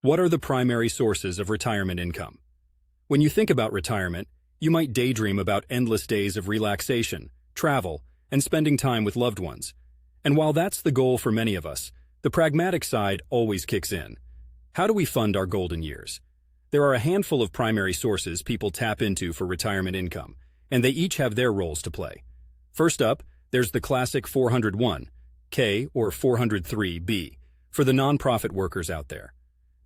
What are the primary sources of retirement income? When you think about retirement, you might daydream about endless days of relaxation, travel, and spending time with loved ones. And while that's the goal for many of us, the pragmatic side always kicks in. How do we fund our golden years? There are a handful of primary sources people tap into for retirement income, and they each have their roles to play. First up, there's the classic 401(k) or 403(b) for the nonprofit workers out there.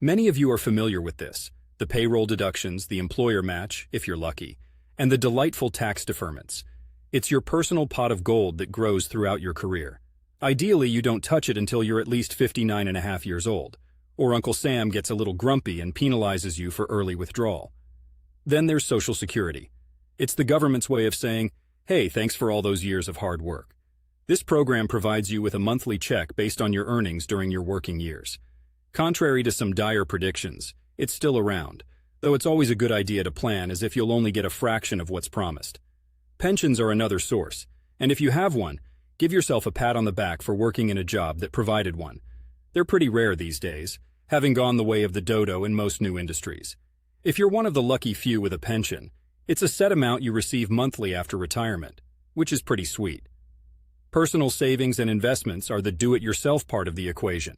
Many of you are familiar with this: the payroll deductions, the employer match, if you're lucky, and the delightful tax deferments. It's your personal pot of gold that grows throughout your career. Ideally, you don't touch it until you're at least 59 and a half years old, or Uncle Sam gets a little grumpy and penalizes you for early withdrawal. Then there's Social Security. It's the government's way of saying, hey, thanks for all those years of hard work. This program provides you with a monthly check based on your earnings during your working years. Contrary to some dire predictions, it's still around, though it's always a good idea to plan as if you'll only get a fraction of what's promised. Pensions are another source, and if you have one, give yourself a pat on the back for working in a job that provided one. They're pretty rare these days, having gone the way of the dodo in most new industries. If you're one of the lucky few with a pension, it's a set amount you receive monthly after retirement, which is pretty sweet. Personal savings and investments are the do-it-yourself part of the equation.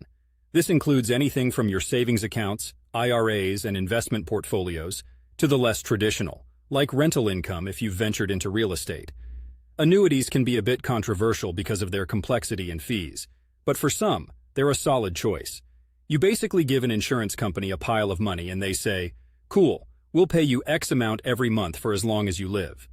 This includes anything from your savings accounts, IRAs, and investment portfolios, to the less traditional, like rental income if you've ventured into real estate. Annuities can be a bit controversial because of their complexity and fees, but for some, they're a solid choice. You basically give an insurance company a pile of money and they say, cool, we'll pay you X amount every month for as long as you live.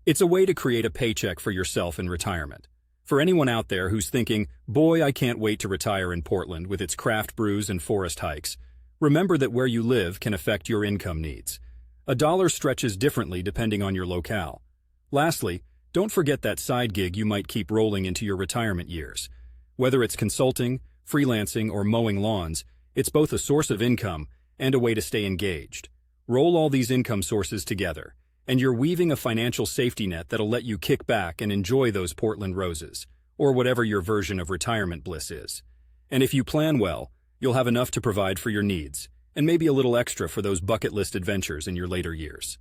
It's a way to create a paycheck for yourself in retirement. For anyone out there who's thinking, boy, I can't wait to retire in Portland with its craft brews and forest hikes, remember that where you live can affect your income needs. A dollar stretches differently depending on your locale. Lastly, don't forget that side gig you might keep rolling into your retirement years. Whether it's consulting, freelancing, or mowing lawns, it's both a source of income and a way to stay engaged. Roll all these income sources together, and you're weaving a financial safety net that'll let you kick back and enjoy those Portland roses, or whatever your version of retirement bliss is. And if you plan well, you'll have enough to provide for your needs, and maybe a little extra for those bucket list adventures in your later years.